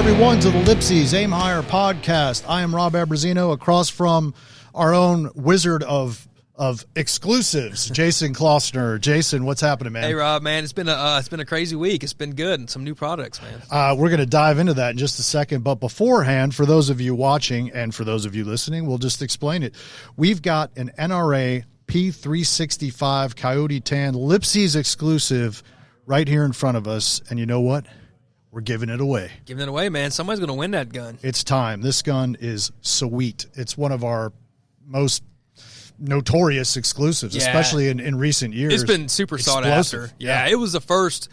everyone, to the LIPSEY'S Aim Higher podcast. I am Rob Abrazino, across from our own wizard of exclusives, Jason Klossner. Jason, what's happening, man? Hey, Rob, man, it's been a crazy week. It's been good, and some new products, man. We're going to dive into that in just a second, but beforehand, for those of you watching and for those of you listening, we'll just explain it. We've got an NRA P365 Coyote Tan LIPSEY'S exclusive right here in front of us, and you know what? We're giving it away. Giving it away, man. Somebody's going to win that gun. It's time. This gun is sweet. It's one of our most notorious exclusives, especially in recent years. It's been super sought after. Yeah, it was the first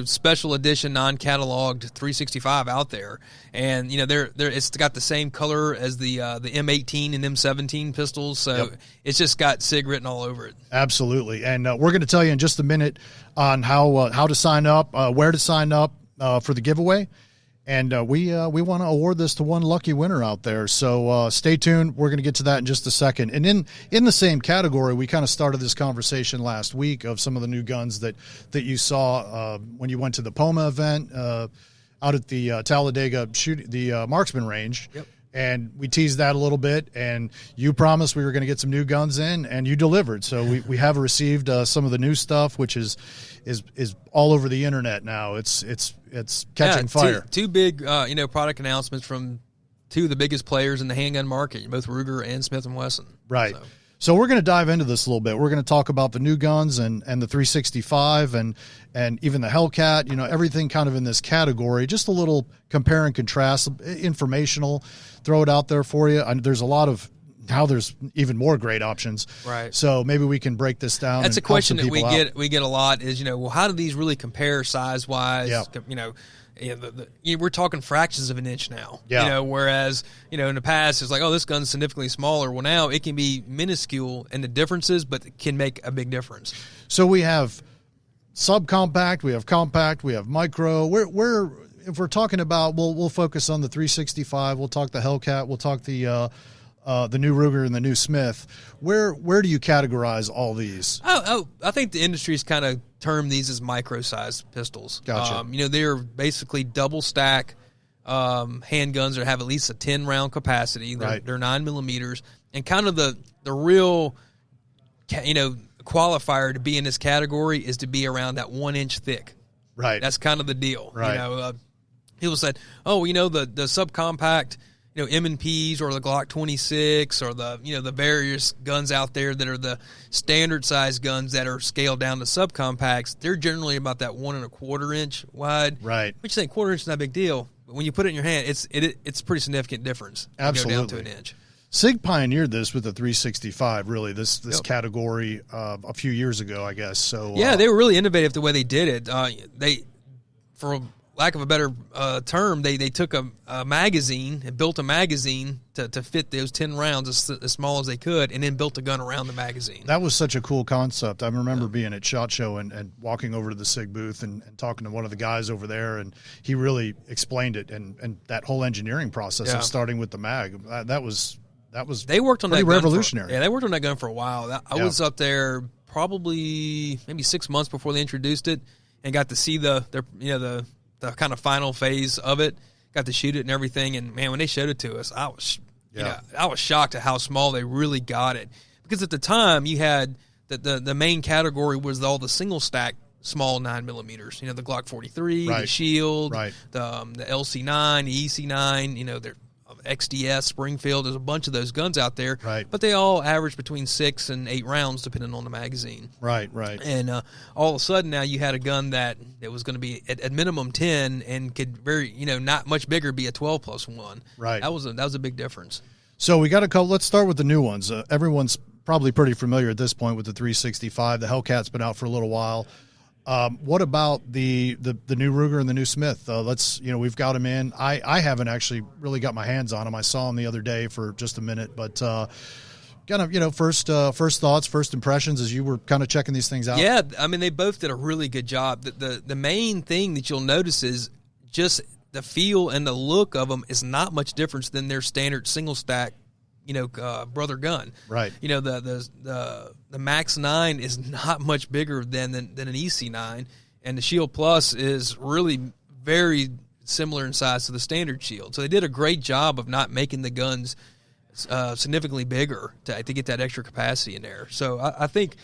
special edition non-cataloged 365 out there, and it's got the same color as the M18 and M17 pistols, so it's just got SIG written all over it. Absolutely, and we're going to tell you in just a minute on how to sign up, where to sign up for the giveaway. And we want to award this to one lucky winner out there. So stay tuned. We're going to get to that in just a second. And in the same category, we kind of started this conversation last week of some of the new guns that you saw when you went to the POMA event out at the Talladega marksman range. Yep. And we teased that a little bit, and you promised we were going to get some new guns in, and you delivered. So we have received some of the new stuff, which is all over the internet now. It's catching fire. Two big product announcements from two of the biggest players in the handgun market, both Ruger and Smith & Wesson. Right. So we're going to dive into this a little bit. We're going to talk about the new guns and the 365 and even the Hellcat, everything kind of in this category. Just a little compare and contrast, informational, throw it out there for you. There's a lot of how there's even more great options. Right. So maybe we can break this down. That's a question that we get a lot is, how do these really compare size-wise? Yeah. We're talking fractions of an inch now. Yeah. Whereas, in the past, it's like, oh, this gun's significantly smaller. Well, now it can be minuscule in the differences, but it can make a big difference. So we have subcompact, we have compact, we have micro. If we're talking about, we'll focus on the 365. We'll talk the Hellcat. We'll talk the new Ruger and the new Smith. Where do you categorize all these? I think the industry's kind of termed these as micro-sized pistols. Gotcha. They're basically double-stack handguns that have at least a 10-round capacity. They're 9 millimeters. And kind of the real, qualifier to be in this category is to be around that 1 inch thick. Right. That's kind of the deal. Right. People said, the subcompact, M&Ps or the Glock 26 or the various guns out there that are the standard size guns that are scaled down to subcompacts, they're generally about that 1 1/4 inch wide. Right. Which you think 1/4 inch is not a big deal, but when you put it in your hand, it's a pretty significant difference. Absolutely. Go down to an inch. SIG pioneered this with the 365, really, this category a few years ago, I guess. So they were really innovative the way they did it. For lack of a better term, they took a magazine and built a magazine to fit those 10 rounds as small as they could, and then built a gun around the magazine. That was such a cool concept. I remember being at SHOT Show and walking over to the SIG booth and talking to one of the guys over there, and he really explained it and that whole engineering process of starting with the mag. That was they worked on that gun revolutionary. They worked on that gun for a while. I was up there probably maybe 6 months before they introduced it, and got to see the kind of final phase of it. Got to shoot it and everything, and man, when they showed it to us, I was shocked at how small they really got it. Because at the time, you had the main category was all the single stack small 9 millimeters. The Glock 43, the Shield, the LC9, the EC9. They're XDS, Springfield. There's a bunch of those guns out there, but they all average between 6 and 8 rounds depending on the magazine. Right. And all of a sudden now you had a gun that was going to be at minimum 10 and could not much bigger, be a 12+1. Right. That was a big difference. So we got a couple. Let's start with the new ones. Everyone's probably pretty familiar at this point with the 365. The Hellcat's been out for a little while. What about the new Ruger and the new Smith? We've got them in. I haven't actually really got my hands on them. I saw them the other day for just a minute, but first thoughts, first impressions as you were kind of checking these things out. Yeah, I mean, they both did a really good job. The main thing that you'll notice is just the feel and the look of them is not much difference than their standard single stack brother gun. Right. The Max 9 is not much bigger than an EC9, and the Shield Plus is really very similar in size to the standard shield. So they did a great job of not making the guns significantly bigger to get that extra capacity in there. So I think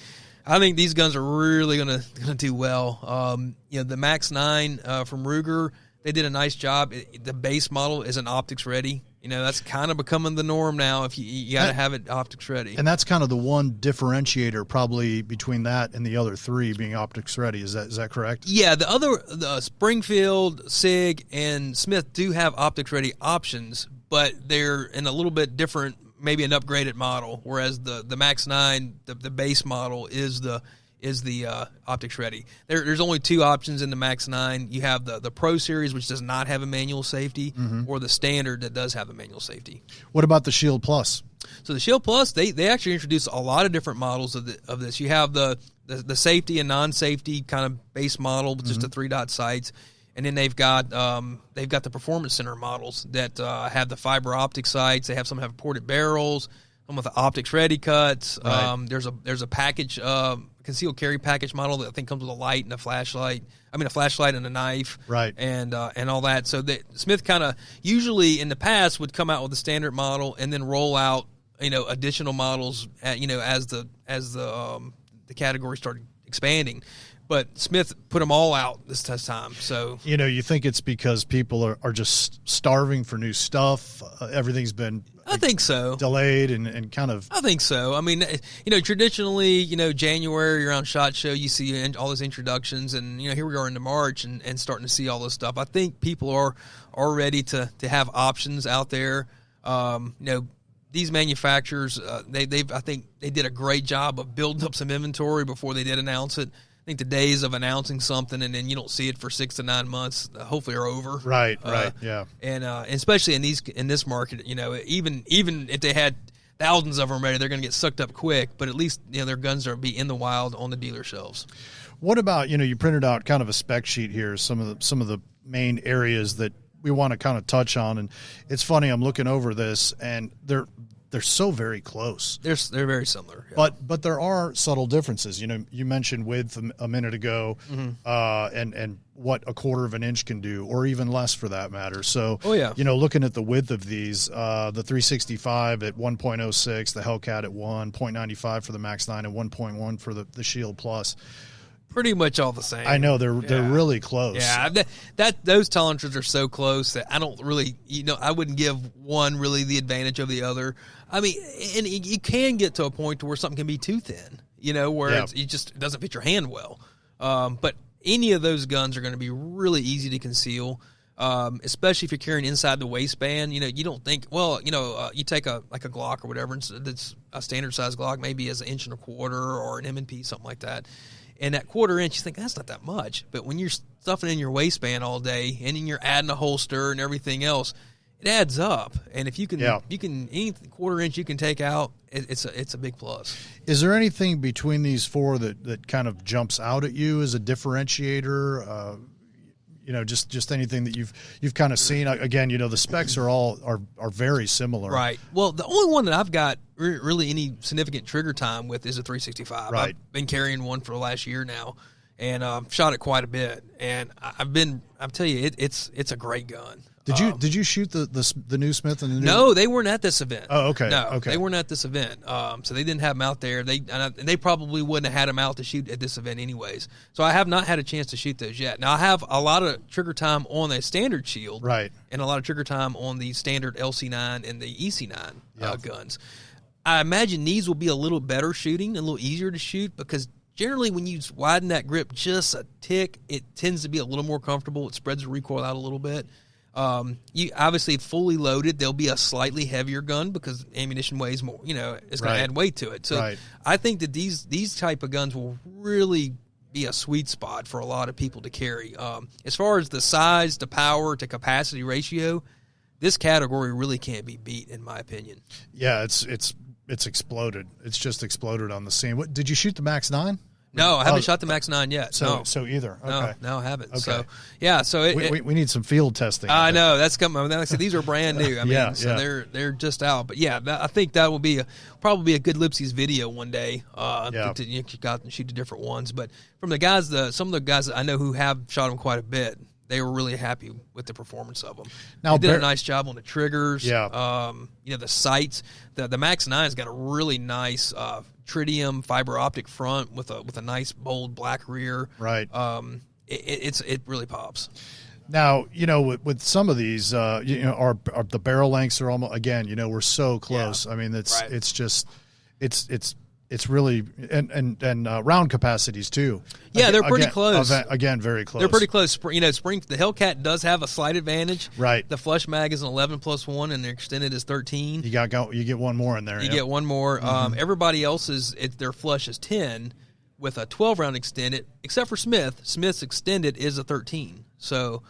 these guns are really gonna do well. The Max 9 from Ruger, they did a nice job. The base model isn't optics ready. That's kind of becoming the norm now. If you got to have it optics ready, and that's kind of the one differentiator probably between that and the other three being optics ready. Is that correct? Yeah, the Springfield, SIG, and Smith do have optics ready options, but they're in a little bit different, maybe an upgraded model. Whereas the Max 9, the base model is the optics ready. There's only two options in the Max 9. You have the Pro Series, which does not have a manual safety, or the Standard that does have a manual safety. What about the Shield Plus? So the Shield Plus, they actually introduced a lot of different models of this. You have the safety and non-safety kind of base model with just the 3-dot sights, and then they've got the Performance Center models that have the fiber optic sights. They have some have ported barrels, some with the optics ready cuts. Right. There's a package. Concealed carry package model that I think comes with a light and a flashlight. A flashlight and a knife, right? And all that. So Smith kind of usually in the past would come out with a standard model and then roll out additional models as the category started expanding. But Smith put them all out this time. So you think it's because people are just starving for new stuff. Everything's been, I think so, delayed and kind of. I think so. Traditionally, January around SHOT Show, you see all those introductions, and here we are into March and starting to see all this stuff. I think people are ready to have options out there. These manufacturers, I think they did a great job of building up some inventory before they did announce it. I think the days of announcing something and then you don't see it for 6 to 9 months, hopefully, are over. Right, yeah. And especially in this market, even if they had thousands of them ready, they're going to get sucked up quick. But at least their guns are be in the wild on the dealer shelves. What about you printed out kind of a spec sheet here, some of the main areas that we want to kind of touch on, and it's funny, I'm looking over this and they're so very close. They're very similar. Yeah. But there are subtle differences. You mentioned width a minute ago, and what a quarter of an inch can do, or even less for that matter. So, looking at the width of these, the 365 at 1.06, the Hellcat at 1.95 for the Max 9, and 1.1 for the Shield Plus. Pretty much all the same. I know they're really close. Yeah, those tolerances are so close that I don't really, I wouldn't give one really the advantage of the other. And you can get to a point to where something can be too thin, where it just doesn't fit your hand well. But any of those guns are going to be really easy to conceal, especially if you're carrying inside the waistband. You don't think, you take a Glock or whatever, that's a standard size Glock, maybe as 1.25 inches or an M&P, something like that. And that 1/4 inch, you think that's not that much. But when you're stuffing in your waistband all day and then you're adding a holster and everything else, it adds up. And if you can, any 1/4 inch you can take out, it's a big plus. Is there anything between these four that kind of jumps out at you as a differentiator? Just anything that you've kind of seen. Again, the specs are very similar. Right. Well, the only one that I've got really any significant trigger time with is a 365. Right. I've been carrying one for the last year now, and shot it quite a bit. And I'm telling you, it's a great gun. Did you shoot the new Smith and the new? No, they weren't at this event. Oh, okay. No, okay. They weren't at this event. So they didn't have them out there. They probably wouldn't have had them out to shoot at this event anyways. So I have not had a chance to shoot those yet. Now I have a lot of trigger time on a standard shield, right, and a lot of trigger time on the standard LC9 and the EC9 guns. I imagine these will be a little better shooting, a little easier to shoot because generally when you widen that grip just a tick, it tends to be a little more comfortable. It spreads the recoil out a little bit. You obviously fully loaded, there'll be a slightly heavier gun because ammunition weighs more, it's going to add weight to it. So I think that these type of guns will really be a sweet spot for a lot of people to carry. As far as the size to power to capacity ratio, this category really can't be beat in my opinion. Yeah, it's exploded. It's just exploded on the scene. What did you shoot the Max 9? No, I haven't shot the Max 9 yet. So either. Okay. No, I haven't. Okay. So yeah, we need some field testing. I know that's coming. Like I said, these are brand new. So they're just out. But yeah, I think that will be probably a good LIPSEY'S video one day. To you got and shoot the different ones. But from the guys, some of the guys that I know who have shot them quite a bit, they were really happy with the performance of them. Now, they did a nice job on the triggers. Yeah. The sights. The Max 9's got a really nice tritium fiber optic front with a nice bold black rear. Right. It really pops. Now, with some of these, our the barrel lengths are almost, again, we're so close. Yeah. I mean, it's just it's really and round capacities too. Yeah, they're pretty close. Again, very close. They're pretty close. The Hellcat does have a slight advantage. Right. The flush mag is an 11+1, and the extended is 13. You get one more in there. You get one more. Mm-hmm. Everybody else's their flush is 10 with a 12-round extended, except for Smith. Smith's extended is a 13. So,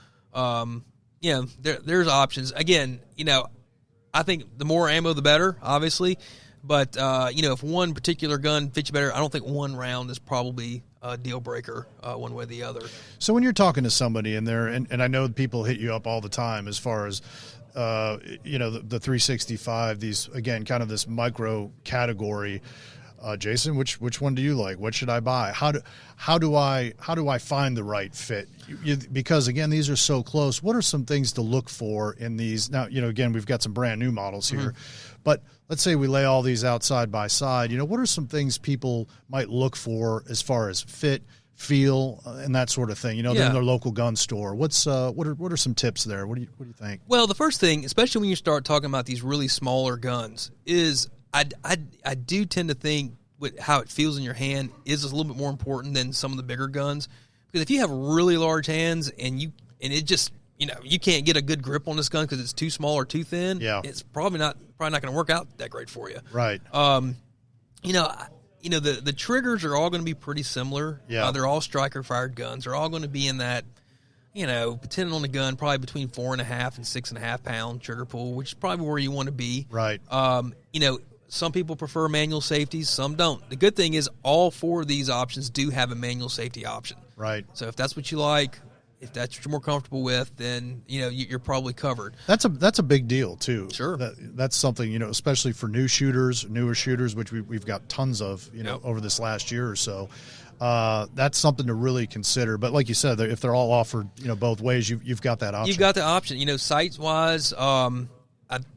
there's options. Again, I think the more ammo, the better, obviously. But, if one particular gun fits you better, I don't think one round is probably a deal breaker one way or the other. So when you're talking to somebody in there, and I know people hit you up all the time as far as, the 365, these, again, kind of this micro category, Jason, which one do you like? What should I buy? How do I find the right fit? Because again, these are so close. What are some things to look for in these? Now, again, we've got some brand new models here, but let's say we lay all these out side by side. What are some things people might look for as far as fit, feel, and that sort of thing? In their local gun store. What are some tips there? What do you think? Well, the first thing, especially when you start talking about these really smaller guns, is I do tend to think with how it feels in your hand is a little bit more important than some of the bigger guns, because if you have really large hands and it just you can't get a good grip on this gun because it's too small or too thin, it's probably not going to work out that great for you. Right. The triggers are all going to be pretty similar. Yeah. They're all striker fired guns. They're all going to be in that, depending on the gun, probably between 4.5 and 6.5 pound trigger pull, which is probably where you want to be. Right. Some people prefer manual safeties, some don't. The good thing is all four of these options do have a manual safety option. Right. So if that's what you like, if that's what you're more comfortable with, then you're probably covered. That's a big deal too. Sure. That's something, especially for newer shooters, which we've got tons of, over this last year or so. That's something to really consider. But like you said, if they're all offered, both ways, you've got that option. You've got the option. Sights wise,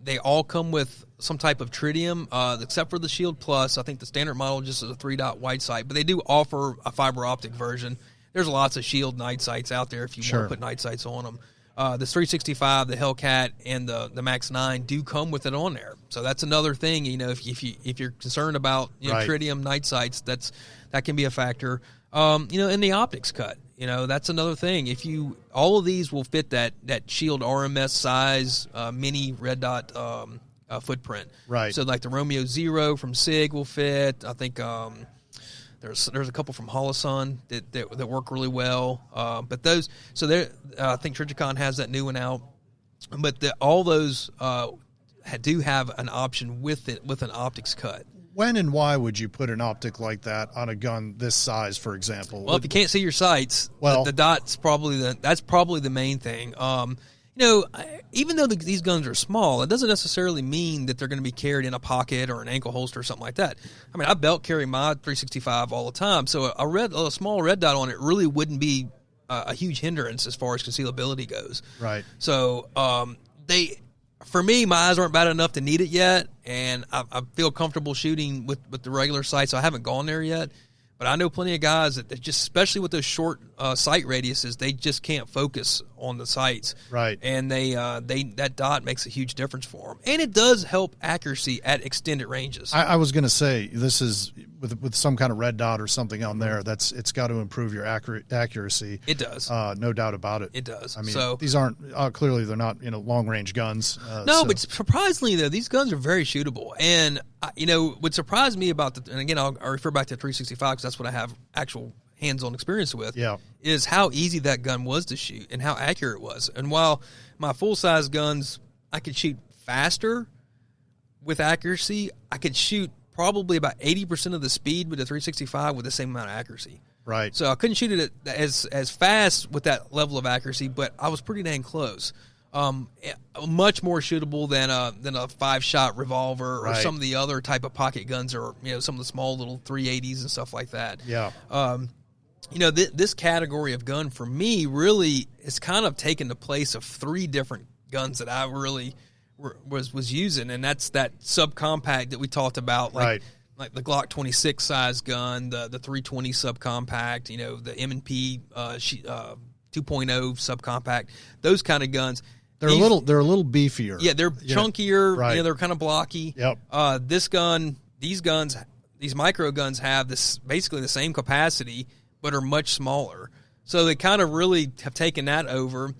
they all come with some type of tritium, except for the Shield Plus. I think the standard model just is a 3-dot white sight, but they do offer a fiber optic version. There's lots of Shield night sights out there if you want to put night sights on them. The 365, the Hellcat, and the Max 9 do come with it on there. So that's another thing. If you're concerned about tritium night sights, that can be a factor. And the optics cut. That's another thing. All of these will fit that Shield RMS size mini red dot footprint. Right. So like the Romeo Zero from SIG will fit. I think there's a couple from Holosun that work really well. But those, I think Trijicon has that new one out. But all those do have an option with an optics cut. When and why would you put an optic like that on a gun this size, for example? Well, if you can't see your sights, the dot's probably the main thing. Even though these guns are small, it doesn't necessarily mean that they're going to be carried in a pocket or an ankle holster or something like that. I mean, I belt carry my 365 all the time, so a small red dot on it really wouldn't be a huge hindrance as far as concealability goes. Right. So for me, my eyes aren't bad enough to need it yet, and I feel comfortable shooting with the regular sight, so I haven't gone there yet. But I know plenty of guys that just, especially with those short sight radiuses, they just can't focus on the sights. Right. And that dot makes a huge difference for them. And it does help accuracy at extended ranges. I was going to say, this is with some kind of red dot or something on there, it's got to improve your accuracy. It does. No doubt about it. It does. I mean, these aren't, clearly they're not, long range guns. But surprisingly though, these guns are very shootable. And, what surprised me about and again, I'll refer back to 365 because that's what I have actual hands-on experience with, is how easy that gun was to shoot and how accurate it was. And while my full-size guns, I could shoot faster with accuracy, I could shoot probably about 80% of the speed with the 365 with the same amount of accuracy. Right. So I couldn't shoot it as fast with that level of accuracy, but I was pretty dang close. Much more shootable than a 5-shot revolver or some of the other type of pocket guns, or some of the small little 380s and stuff like that. Yeah. you know, this category of gun for me really has kind of taken the place of 3 different guns that I really was using, and that's that subcompact that we talked about, like the Glock 26 size gun, the 320 subcompact, you know, the M&P 2.0 subcompact, those kind of guns. They're a little beefier. Yeah, they're chunkier. Right. You know, they're kind of blocky. Yep. These micro guns have this basically the same capacity, but are much smaller. So they kind of really have taken that over.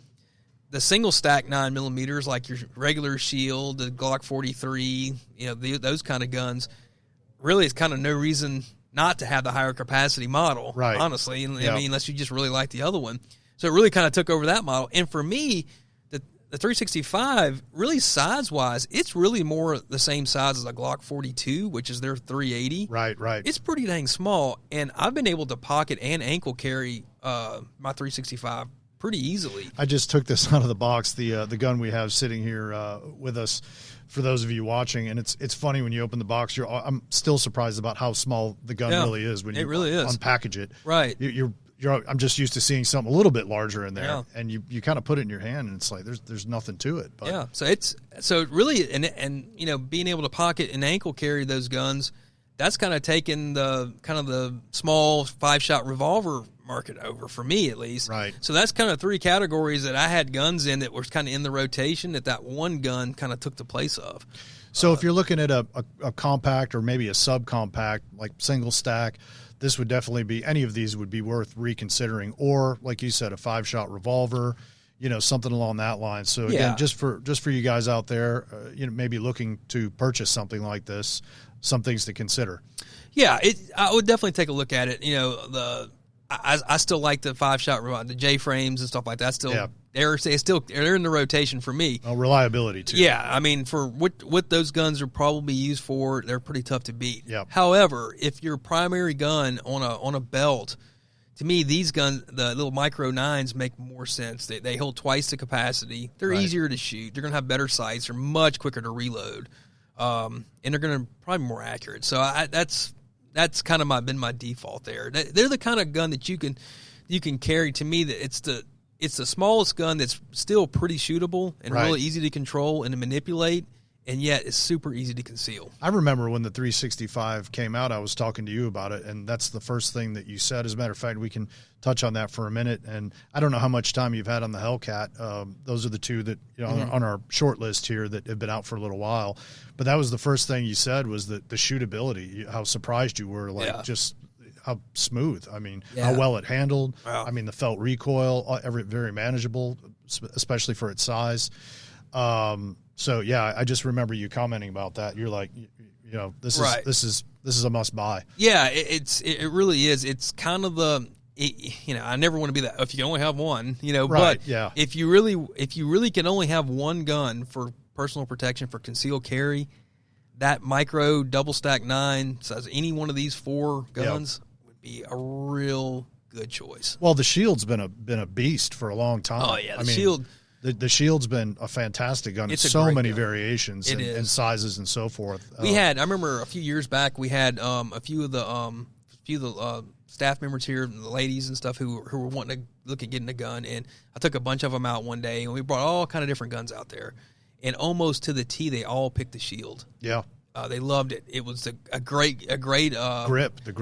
The single stack 9mm, like your regular Shield, the Glock 43, you know, those kind of guns, really it's kind of no reason not to have the higher capacity model, right? Honestly, I mean, unless you just really like the other one. So it really kind of took over that model. And for me, the 365, really size-wise, it's really more the same size as a Glock 42, which is their 380. Right. It's pretty dang small, and I've been able to pocket and ankle carry my 365 pretty easily. I just took this out of the box, the gun we have sitting here with us for those of you watching, and it's funny when you open the box. I'm still surprised about how small the gun really is when you really unpackage it. Right. I'm just used to seeing something a little bit larger in there, and you kind of put it in your hand, and it's like there's nothing to it. But. Yeah, so really, and you know, being able to pocket and ankle carry those guns, that's kind of taken the small 5-shot revolver market over for me, at least. Right. So that's kind of 3 categories that I had guns in that were kind of in the rotation that one gun kind of took the place of. So if you're looking at a compact or maybe a subcompact, like single stack, this would definitely be, any of these would be worth reconsidering, or like you said, a 5-shot revolver, you know, something along that line. So again, just for you guys out there, you know, maybe looking to purchase something like this, some things to consider. Yeah, I would definitely take a look at it. You know, I still like the 5-shot revolver, the J frames and stuff like that. They're in the rotation for me. Reliability too. Yeah, I mean, for what those guns are probably used for, they're pretty tough to beat. Yep. However, if your primary gun on a belt, to me, these guns, the little micro 9s, make more sense. They hold twice the capacity. They're easier to shoot. They're going to have better sights. They're much quicker to reload, and they're going to probably be more accurate. So that's kind of been my default there. They're the kind of gun that you can carry. To me, that it's the smallest gun that's still pretty shootable and really easy to control and to manipulate, and yet it's super easy to conceal. I remember when the 365 came out, I was talking to you about it, and that's the first thing that you said. As a matter of fact, we can touch on that for a minute. And I don't know how much time you've had on the Hellcat. Those are the 2 that, you know, on our short list here that have been out for a little while. But that was the first thing you said, was that the shootability, how surprised you were, just how smooth. I mean, how well it handled. Wow. I mean, the felt recoil, very manageable, especially for its size. So yeah, I just remember you commenting about that. You're like, you know, this is a must buy. Yeah, it really is. It's kind of you know, I never want to be that, if you can only have one, you know, but if you really can only have one gun for personal protection, for concealed carry, that micro double stack 9 says any one of these 4 guns would be a real good choice. Well, the Shield's been a beast for a long time. Oh yeah, Shield. The Shield's been a fantastic gun. It's so many variations and sizes and so forth. I remember a few years back, we had a few of the staff members here, the ladies and stuff, who were wanting to look at getting a gun, and I took a bunch of them out one day, and we brought all kind of different guns out there, and almost to the T, they all picked the Shield. Yeah. They loved it. It was a great grip. The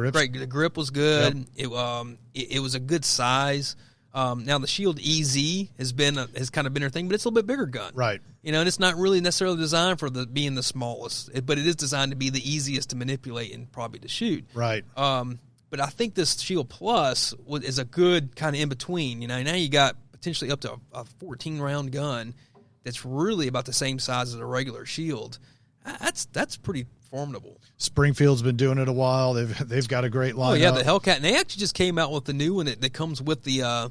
grip was good. Yep. It was a good size. Now the Shield EZ has kind of been her thing, but it's a little bit bigger gun, right? You know, and it's not really necessarily designed for being the smallest, but it is designed to be the easiest to manipulate and probably to shoot, right? But I think this Shield Plus is a good kind of in between. You know, now you got potentially up to a 14-round gun that's really about the same size as a regular Shield. That's pretty formidable. Springfield's been doing it a while. They've got a great lineup. Oh yeah, the Hellcat, and they actually just came out with the new one that comes with the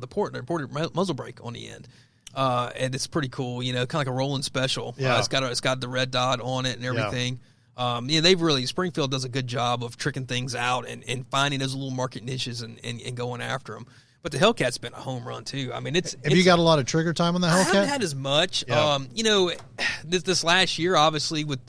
ported muzzle brake on the end, and it's pretty cool. You know, kind of like a rolling special. Yeah, it's got the red dot on it and everything. Yeah. Springfield does a good job of tricking things out and finding those little market niches and going after them. But the Hellcat's been a home run too. I mean, Have you got a lot of trigger time on the Hellcat? I haven't had as much. Yeah. You know, this last year, obviously, with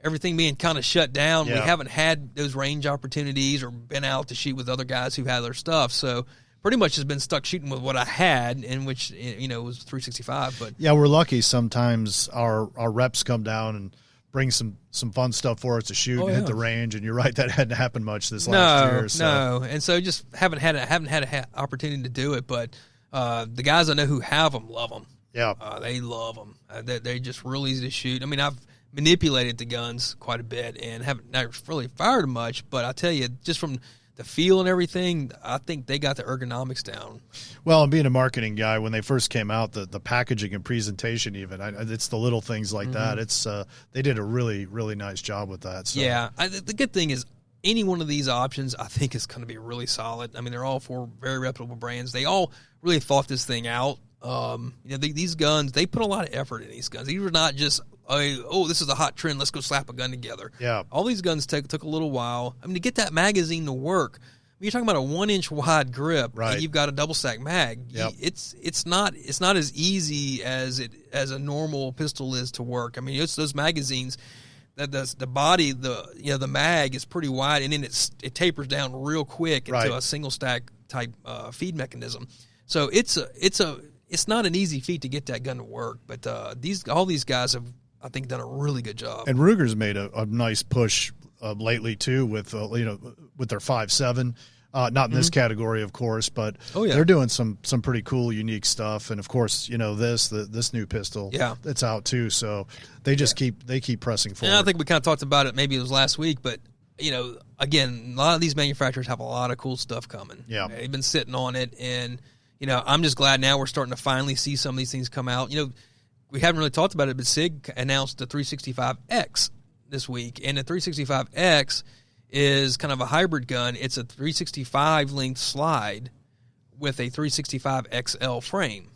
everything being kind of shut down, Yeah. we haven't had those range opportunities or been out to shoot with other guys who had their stuff. So pretty much has been stuck shooting with what I had, in which, you know, was 365. But yeah, we're lucky sometimes our reps come down and bring some fun stuff for us to shoot and hit the range. And you're right, that hadn't happened much this last year. So. No, and so just haven't had a opportunity to do it. But the guys I know who have them love them. Yeah, they love them. They're just real easy to shoot. I mean, I've manipulated the guns quite a bit and haven't never really fired much. But I tell you, just from the feel and everything, I think they got the ergonomics down. Well, and being a marketing guy, when they first came out, the packaging and presentation, even it's the little things like that. It's they did a really, really nice job with that. So. Yeah, the good thing is any one of these options, I think, is going to be really solid. I mean, they're all 4 very reputable brands. They all really thought this thing out. You know, these guns, they put a lot of effort in these guns. These were not just, oh, this is a hot trend, let's go slap a gun together. Yeah. All these guns took a little while. I mean, to get that magazine to work, you're talking about a 1-inch wide grip, right, and you've got a double stack mag. Yep. It's not as easy as a normal pistol is to work. I mean, it's those magazines that the body, the mag is pretty wide, and then it tapers down real quick into a single stack type feed mechanism. So it's not an easy feat to get that gun to work. But all these guys have, I think, done a really good job. And Ruger's made a nice push lately too with with their 5.7. Not in this category, of course, but they're doing some pretty cool, unique stuff. And of course, this new pistol that's out too. So they just keep pressing forward. And I think we kind of talked about it. Maybe it was last week, but again, a lot of these manufacturers have a lot of cool stuff coming. Yeah, they've been sitting on it, and I'm just glad now we're starting to finally see some of these things come out. We haven't really talked about it, but SIG announced the 365X this week, and the 365X is kind of a hybrid gun. It's a 365 length slide with a 365 XL frame.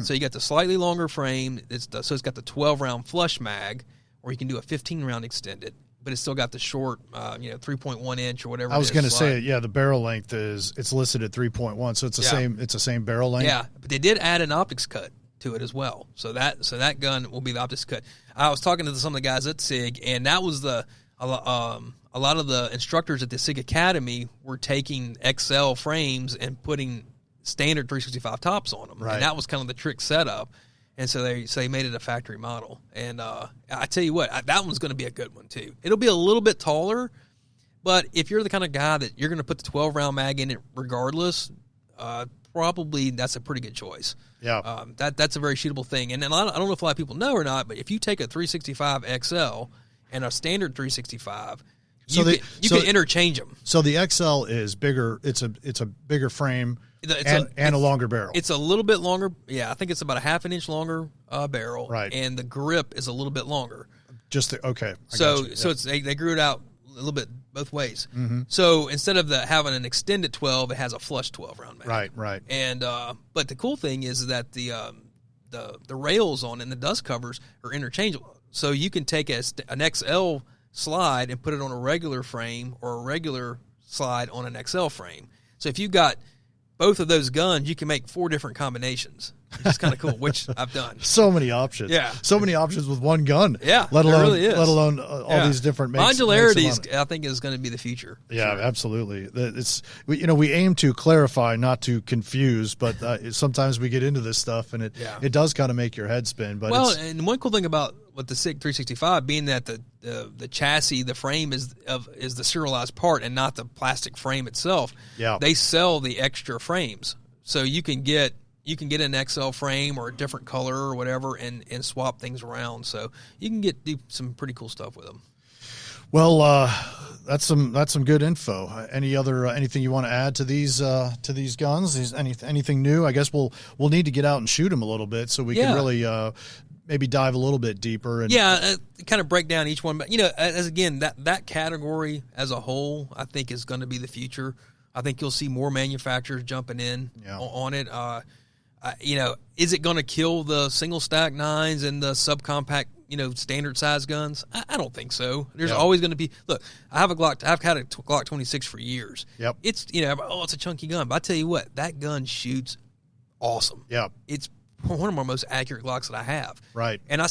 So you got the slightly longer frame. So it's got the 12-round flush mag, or you can do a 15-round extended, but it's still got the short, 3.1 inch or whatever. I was going to say, the barrel length it's listed at 3.1, so it's the same barrel length. Yeah, but they did add an optics cut to it as well. So that gun will be the optics cut. I was talking to some of the guys at SIG, and that was a lot of the instructors at the SIG Academy were taking XL frames and putting standard 365 tops on them. Right. And that was kind of the trick setup. And so they made it a factory model. And I tell you what, that one's going to be a good one too. It'll be a little bit taller, but if you're the kind of guy that you're going to put the 12-round mag in it regardless, probably that's a pretty good choice. Yeah. That's a very shootable thing. And I don't know if a lot of people know or not, but if you take a 365 XL and a standard 365, you can interchange them. So the XL is bigger. It's a bigger frame and a longer barrel. It's a little bit longer. Yeah, I think it's about a half an inch longer barrel. Right. And the grip is a little bit longer. So it's they grew it out a little bit both ways. Mm-hmm. So instead of having an extended 12, it has a flush 12-round mag. Right. And but the cool thing is that the rails on it and the dust covers are interchangeable. So you can take an XL slide and put it on a regular frame, or a regular slide on an XL frame. So if you got both of those guns, you can make 4 different combinations. It's kind of cool, which I've done. So many options. Yeah. So many options with one gun. Yeah. Let alone, really is. Let alone all these different makes. Modularity, I think, is going to be the future. Yeah, sure. Absolutely. We aim to clarify, not to confuse, but sometimes we get into this stuff and it does kind of make your head spin. But and one cool thing about with the SIG 365 being that the chassis, the frame is the serialized part and not the plastic frame itself. Yeah. They sell the extra frames, so you can get an XL frame or a different color or whatever and swap things around. So you can do some pretty cool stuff with them. Well, that's some good info. Anything you want to add to these guns? Anything new? I guess we'll need to get out and shoot them a little bit so we can really maybe dive a little bit deeper and kind of break down each one. But as again, that category as a whole, I think is going to be the future. I think you'll see more manufacturers jumping in on it. Is it going to kill the single stack 9s and the subcompact, standard size guns? I don't think so. There's always going to be. Look, I've had a Glock 26 for years. Yep. It's it's a chunky gun, but I tell you what, that gun shoots awesome. Yep. It's one of my most accurate Glocks that I have. Right. And I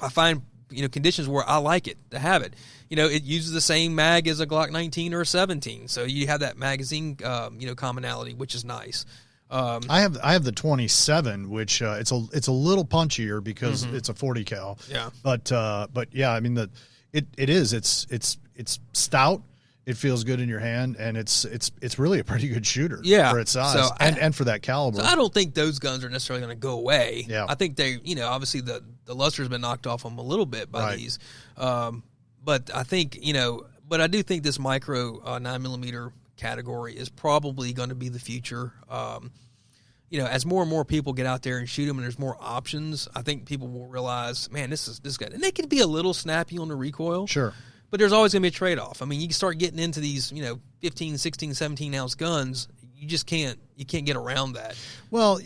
find conditions where I like it to have it. It uses the same mag as a Glock 19 or a 17, so you have that magazine commonality, which is nice. I have the 27, which it's a little punchier because it's a 40 cal. Yeah. But yeah, I mean it's stout. It feels good in your hand, and it's really a pretty good shooter for its size and for that caliber. So I don't think those guns are necessarily going to go away. Yeah. I think they, obviously the luster's been knocked off them a little bit by these. But I think, but I do think this micro 9mm category is probably going to be the future. As more and more people get out there and shoot them and there's more options, I think people will realize, man, this guy. And they can be a little snappy on the recoil. Sure. But there's always going to be a trade-off. I mean, you can start getting into these, 15, 16, 17-ounce guns. You just can't get around that. Well,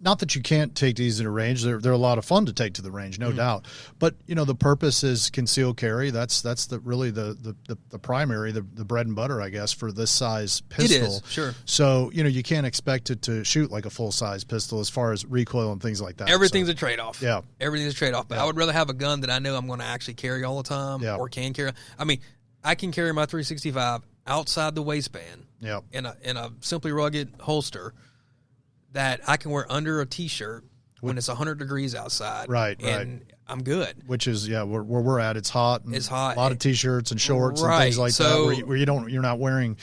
not that you can't take these to range. They're a lot of fun to take to the range, no doubt. But the purpose is concealed carry. That's really the primary, the bread and butter, I guess, for this size pistol. It is, sure. So you can't expect it to shoot like a full size pistol as far as recoil and things like that. Everything's a trade off. Yeah, everything's a trade off. But I would rather have a gun that I know I'm going to actually carry all the time, or can carry. I mean, I can carry my 365 outside the waistband. Yeah. In a Simply Rugged holster that I can wear under a T-shirt when it's 100 degrees outside. Right. And I'm good. Which is where we're at. It's hot. And it's hot. A lot of T-shirts and shorts and things like that. Where we're not wearing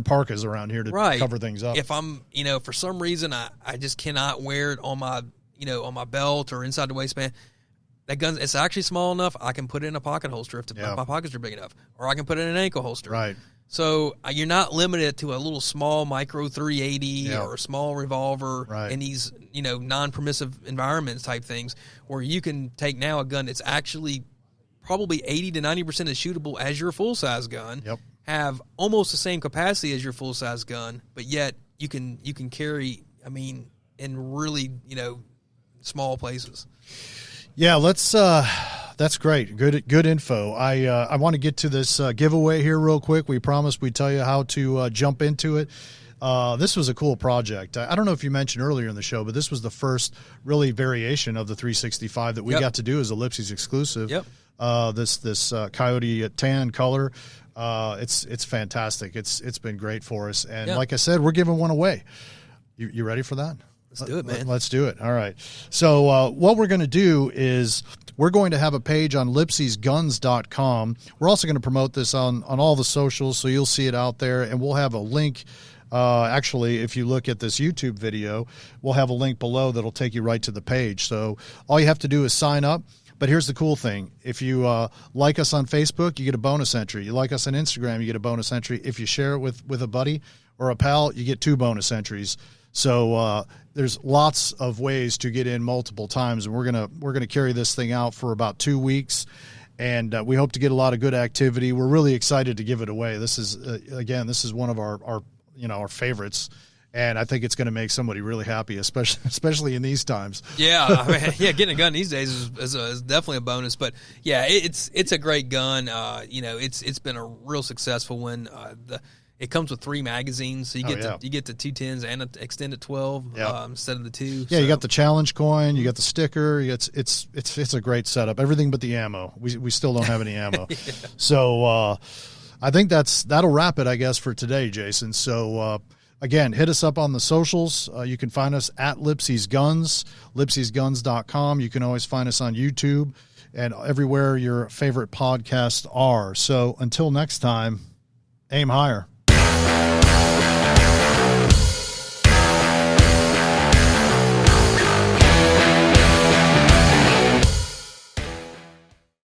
parkas around here to cover things up. If I'm for some reason I just cannot wear it on my on my belt or inside the waistband. That gun, it's actually small enough. I can put it in a pocket holster if my pockets are big enough, or I can put it in an ankle holster. Right. So you're not limited to a little small micro 380 or a small revolver in these non-permissive environments type things, where you can take now a gun that's actually probably 80 to 90% as shootable as your full size gun. Yep. Have almost the same capacity as your full size gun, but yet you can carry. I mean, in really small places. Yeah, that's great. Good info. I want to get to this giveaway here real quick. We promised we'd tell you how to jump into it. This was a cool project. I don't know if you mentioned earlier in the show, but this was the first really variation of the 365 that we got to do as a LIPSEY'S exclusive. Yep. This Coyote tan color. It's fantastic. It's been great for us. And like I said, we're giving one away. You ready for that? Let's do it, man. Let's do it. All right. So what we're going to do is we're going to have a page on LIPSEY'Sguns.com. We're also going to promote this on all the socials, so you'll see it out there, and we'll have a link. Actually, if you look at this YouTube video, we'll have a link below that'll take you right to the page. So all you have to do is sign up. But here's the cool thing. If you like us on Facebook, you get a bonus entry. You like us on Instagram, you get a bonus entry. If you share it with a buddy or a pal, you get 2 bonus entries. So there's lots of ways to get in multiple times, and we're gonna carry this thing out for about 2 weeks, and we hope to get a lot of good activity. We're really excited to give it away. This is this is one of our favorites, and I think it's going to make somebody really happy, especially in these times. Yeah, I mean, getting a gun these days is definitely a bonus. But yeah, it's a great gun. It's been a real successful one. It comes with 3 magazines, so you get the 210s and an extended 12 instead of the 2. Yeah, so. You got the challenge coin, you got the sticker. It's a great setup. Everything but the ammo. We still don't have any ammo. So I think that'll wrap it, I guess, for today, Jason. So again, hit us up on the socials. You can find us at LIPSEY'S Guns, LIPSEY'Sguns.com. You can always find us on YouTube and everywhere your favorite podcasts are. So until next time, aim higher.